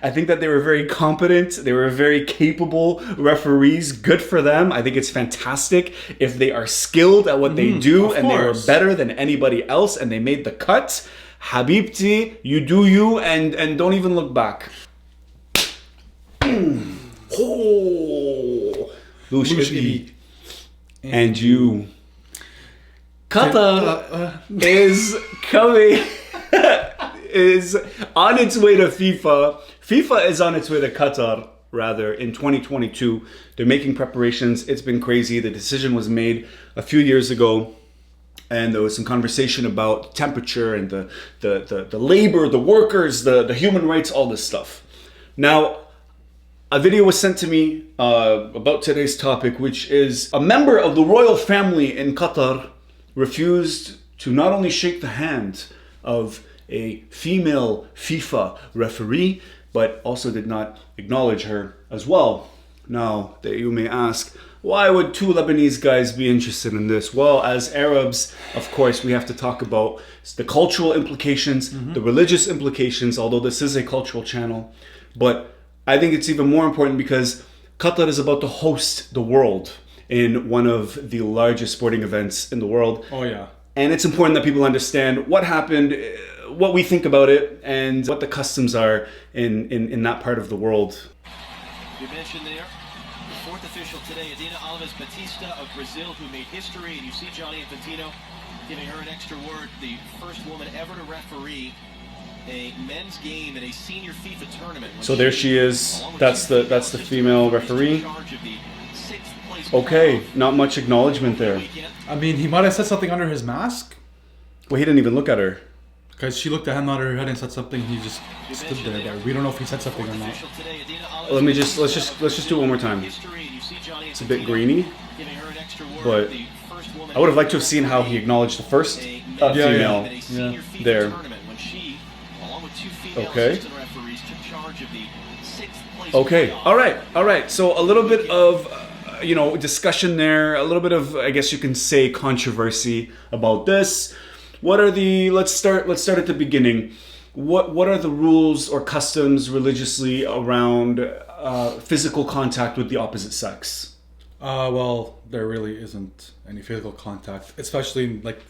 I think that they were very competent. They were very capable referees. Good for them. I think it's fantastic if they are skilled at what they do and they were better than anybody else and they made the cut. Habibti, you do you and don't even look back. Oh, Lush and you. Qatar is coming, is on its way to FIFA. FIFA is on its way to Qatar, rather, in 2022. They're making preparations. It's been crazy. The decision was made a few years ago. And there was some conversation about temperature and the labor, the workers, the human rights, all this stuff. Now, a video was sent to me about today's topic, which is a member of the royal family in Qatar refused to not only shake the hand of a female FIFA referee, but also did not acknowledge her as well. Now, that you may ask, why would two Lebanese guys be interested in this? Well, as Arabs, of course, we have to talk about the cultural implications, the religious implications, although this is a cultural channel. But I think it's even more important because Qatar is about to host the world in one of the largest sporting events in the world. Oh, yeah. And it's important that people understand what happened, what we think about it, and what the customs are in that part of the world. You mentioned there, the fourth official today, Adina Alves Batista of Brazil, who made history, and you see Gianni Infantino giving her an extra word, the first woman ever to referee a men's game in a senior FIFA tournament. So there she is. That's the female referee. Okay, not much acknowledgement there. I mean, he might have said something under his mask. Well, he didn't even look at her. Because she looked at him, nodded her head, and said something. He just stood there. We don't know if he said something or not. Let's just do it one more time. It's a bit grainy, but I would have liked to have seen how he acknowledged the first female there. Okay. Okay. All right. So a little bit of discussion there, a little bit of, I guess you can say, controversy about this. What are the let's start at the beginning. What are the rules or customs religiously around physical contact with the opposite sex? Well, there really isn't any physical contact, especially in like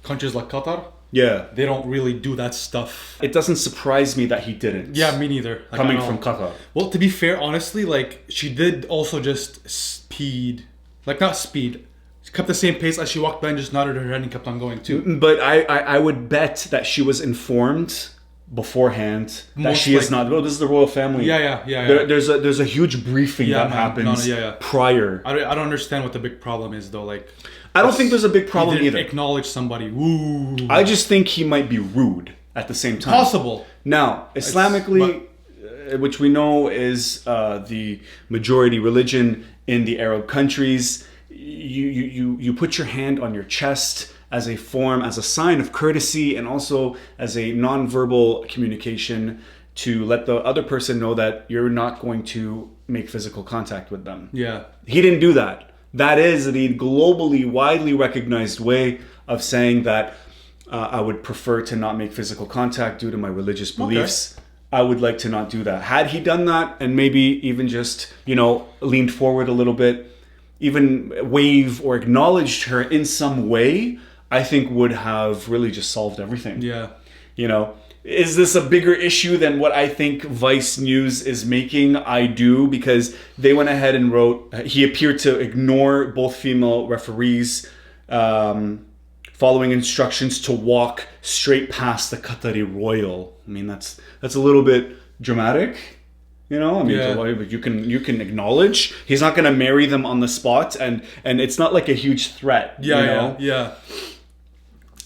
countries like Qatar. Yeah. They don't really do that stuff. It doesn't surprise me that he didn't. Yeah, me neither. Like, coming from Qatar. Well, to be fair, honestly, like, she did also just speed. Like, not speed. She kept the same pace as she walked by and just nodded her head and kept on going too. But I would bet that she was informed beforehand that she is not. Oh, this is the royal family. Yeah. There's a huge briefing that happens prior. I don't understand what the big problem is though. Like, I don't think there's a big problem either. Acknowledge somebody. Ooh. I just think he might be rude at the same time. Possible. Now, Islamically, which we know is the majority religion in the Arab countries, you put your hand on your chest as a form, as a sign of courtesy, and also as a non-verbal communication to let the other person know that you're not going to make physical contact with them. Yeah. He didn't do that. That is the globally, widely recognized way of saying that I would prefer to not make physical contact due to my religious beliefs. Okay. I would like to not do that. Had he done that and maybe even just, leaned forward a little bit, even wave or acknowledged her in some way, I think would have really just solved everything. Yeah. Is this a bigger issue than what I think Vice News is making? I do, because they went ahead and wrote, he appeared to ignore both female referees following instructions to walk straight past the Qatari royal. I mean, that's a little bit dramatic. But you can acknowledge he's not going to marry them on the spot, and it's not like a huge threat. Yeah.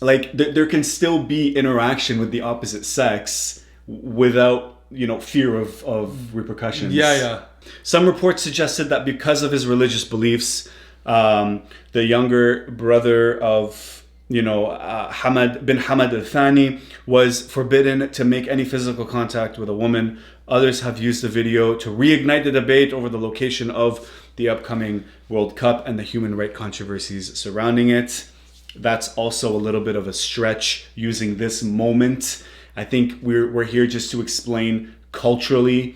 Like there can still be interaction with the opposite sex without fear of repercussions. Yeah. Some reports suggested that because of his religious beliefs, the younger brother of Hamad bin Hamad Al Thani was forbidden to make any physical contact with a woman. Others have used the video to reignite the debate over the location of the upcoming World Cup and the human rights controversies surrounding it. That's also a little bit of a stretch using this moment. I think we're here just to explain culturally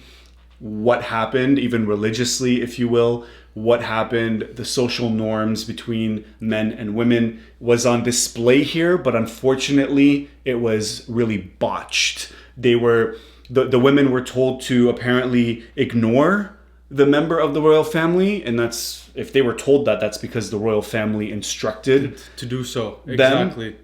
what happened, even religiously, if you will, what happened, the social norms between men and women was on display here, but unfortunately it was really botched. The women were told to apparently ignore the member of the royal family, and that's, if they were told that, that's because the royal family instructed To do so. them Exactly.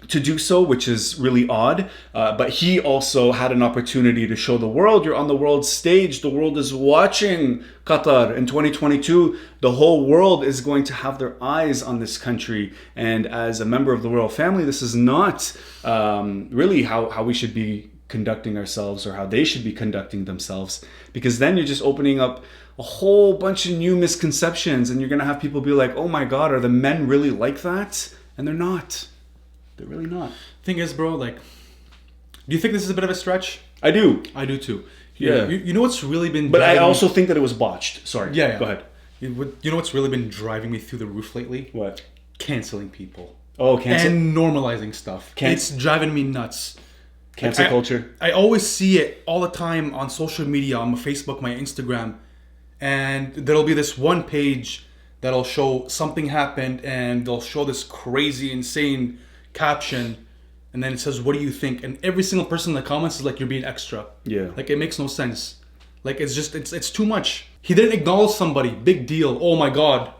to do so, which is really odd. But he also had an opportunity to show the world, you're on the world stage, the world is watching Qatar in 2022. The whole world is going to have their eyes on this country. And as a member of the royal family, this is not really how we should be conducting ourselves, or how they should be conducting themselves, because then you're just opening up a whole bunch of new misconceptions, and you're going to have people be like, oh my God, are the men really like that? And they're not. They're really not. Thing is, bro, like, do you think this is a bit of a stretch? I do. I do too. Yeah. You know what's really been But I driving me- also think that it was botched. Sorry. Yeah. Go ahead. You know what's really been driving me through the roof lately? What? Canceling people. Oh, cancel And normalizing stuff. It's driving me nuts. cancel I- culture. I always see it all the time on social media, on my Facebook, my Instagram, and there'll be this one page that'll show something happened, and they'll show this crazy, insane caption, and then it says, "What do you think?" And every single person in the comments is like, "You're being extra." Yeah. Like, it makes no sense. Like, it's just it's too much. He didn't acknowledge somebody. Big deal. Oh my God.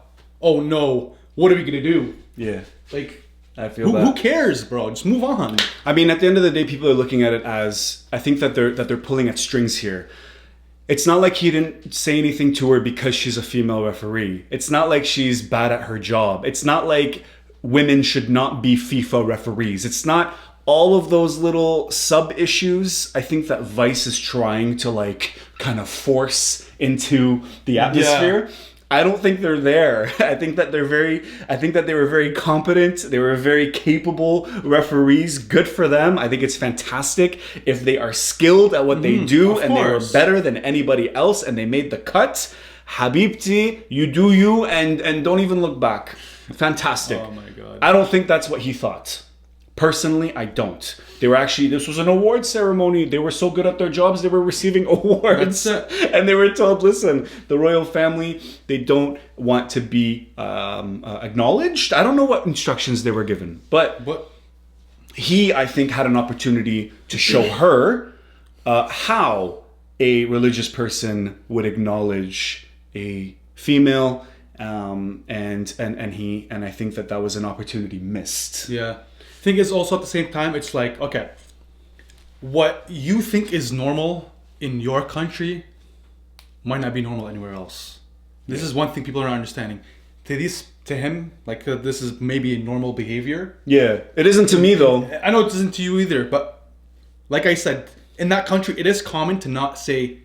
Oh no. What are we gonna do? Yeah. Like, I feel that. who cares, bro? Just move on. I mean, at the end of the day, people are looking at it as, I think that they're pulling at strings here. It's not like he didn't say anything to her because she's a female referee. It's not like she's bad at her job. It's not like women should not be FIFA referees. It's not all of those little sub issues. I think that Vice is trying to like kind of force into the atmosphere. I don't think they're there. I think that they were very competent. They were very capable referees. Good for them. I think it's fantastic if they are skilled at what they do, of and they were course. better than anybody else, and they made the cut. Habibti, you do you, and don't even look back. Fantastic. Oh my God. I don't think that's what he thought. Personally, I don't. This was an award ceremony. They were so good at their jobs, they were receiving awards. That's And they were told, listen, the royal family, they don't want to be acknowledged. I don't know what instructions they were given. But But he, I think, had an opportunity to show her how a religious person would acknowledge a female. And I think that was an opportunity missed. yeah. Thing is also at the same time, it's like, okay, what you think is normal in your country might not be normal anywhere else. This is one thing people are not understanding. To him, like, this is maybe a normal behavior. Yeah, it isn't to me though. I know it isn't to you either, but like I said, in that country, it is common to not say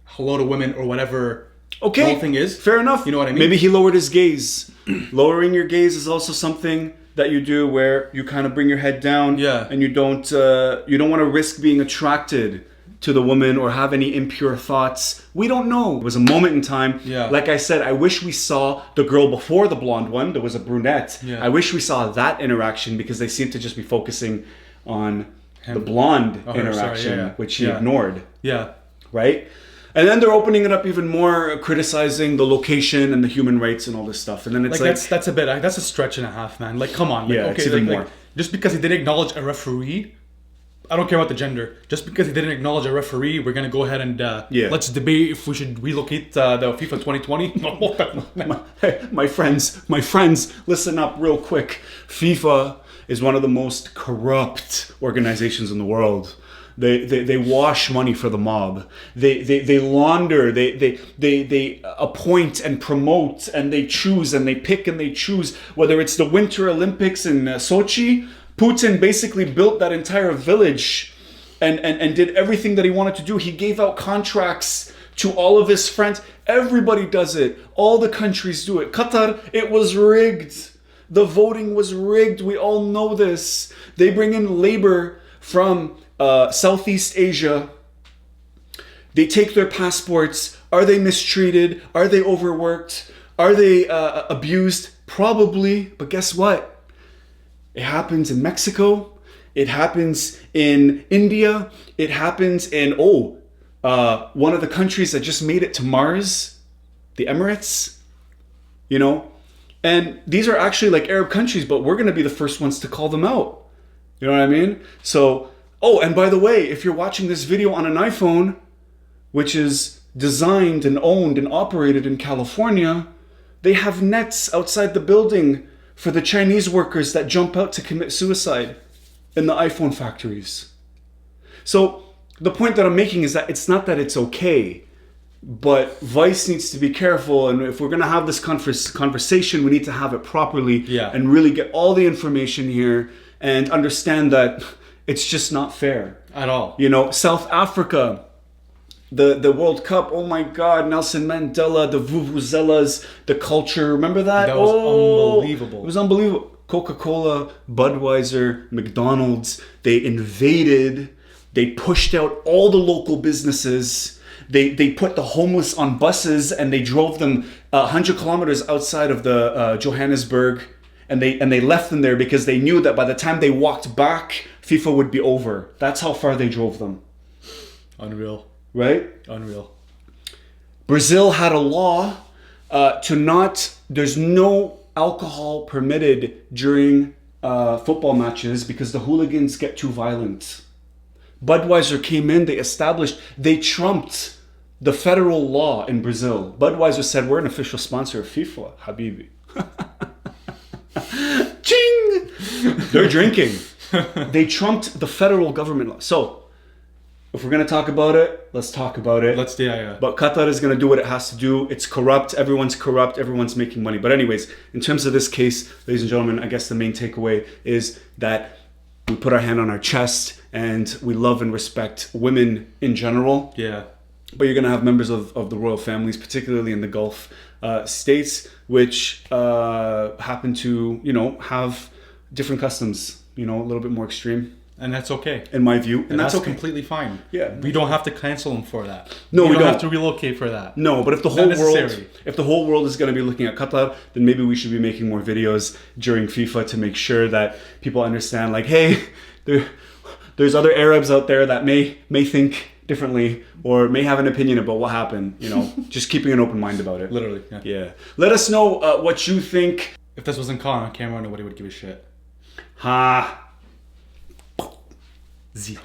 hello to women or whatever Okay, the whole thing is. fair enough. You know what I mean? Maybe he lowered his gaze. Lowering your gaze is also something that you do where you kind of bring your head down, Yeah. and you don't want to risk being attracted to the woman or have any impure thoughts. We don't know. It was a moment in time. Yeah. Like I said, I wish we saw the girl before the blonde one. There was a brunette. Yeah. I wish we saw that interaction, because they seem to just be focusing on the blonde Oh, her, interaction, sorry, yeah. which he Yeah. ignored. Yeah. Right? And then they're opening it up even more, criticizing the location and the human rights and all this stuff. And then it's Like, like, that's a bit, that's a stretch and a half, man. Like, come on. Like, Yeah, okay, it's even like, more. just because he didn't acknowledge a referee, I don't care about the gender. Just because he didn't acknowledge a referee, we're gonna go ahead and Yeah. let's debate if we should relocate the FIFA 2020. my friends, listen up real quick. FIFA is one of the most corrupt organizations in the world. They wash money for the mob. They launder. They appoint and promote, and they choose and they pick and they choose. Whether it's the Winter Olympics in Sochi, Putin basically built that entire village, and did everything that he wanted to do. He gave out contracts to all of his friends. Everybody does it. All the countries do it. Qatar, it was rigged. The voting was rigged. We all know this. They bring in labor from Southeast Asia. They take their passports. Are they mistreated? Are they overworked? Are they abused? Probably. But guess what? It happens in Mexico. It happens in India. It happens in, one of the countries that just made it to Mars, the Emirates, you know? And these are actually like Arab countries, but we're going to be the first ones to call them out. You know what I mean? So, oh, and by the way, if you're watching this video on an iPhone, which is designed and owned and operated in California, they have nets outside the building for the Chinese workers that jump out to commit suicide in the iPhone factories. So the point that I'm making is that it's not that it's okay, but Vice needs to be careful. And if we're going to have this conversation, we need to have it properly and really get all the information here and understand that it's just not fair. At all. You know, South Africa, the World Cup, oh my God, Nelson Mandela, the Vuvuzelas, the culture, remember that? That was unbelievable. It was unbelievable. Coca-Cola, Budweiser, McDonald's, they invaded, they pushed out all the local businesses, they put the homeless on buses and they drove them 100 kilometers outside of the Johannesburg, and they left them there because they knew that by the time they walked back, FIFA would be over. That's how far they drove them. Unreal. Right? Unreal. Brazil had a law there's no alcohol permitted during football matches because the hooligans get too violent. Budweiser came in, they trumped the federal law in Brazil. Budweiser said, we're an official sponsor of FIFA, Habibi. Ching! They're drinking. They trumped the federal government law. So, if we're going to talk about it, let's talk about it. But Qatar is going to do what it has to do. It's corrupt. Everyone's corrupt. Everyone's making money. But anyways, in terms of this case, ladies and gentlemen, I guess the main takeaway is that we put our hand on our chest and we love and respect women in general. Yeah. But you're going to have members of the royal families, particularly in the Gulf states, which happen to, you know, have different customs, you know, a little bit more extreme. And that's okay. In my view. And that's okay. Completely fine. Yeah. We don't have to cancel them for that. No, we don't have to relocate for that. No, but if the whole world is going to be looking at Qatar, then maybe we should be making more videos during FIFA to make sure that people understand, like, hey, there's other Arabs out there that may think differently or may have an opinion about what happened, you know. Just keeping an open mind about it. Literally. Yeah. Let us know what you think. If this wasn't caught on camera, nobody would give a shit. Ha. Zero.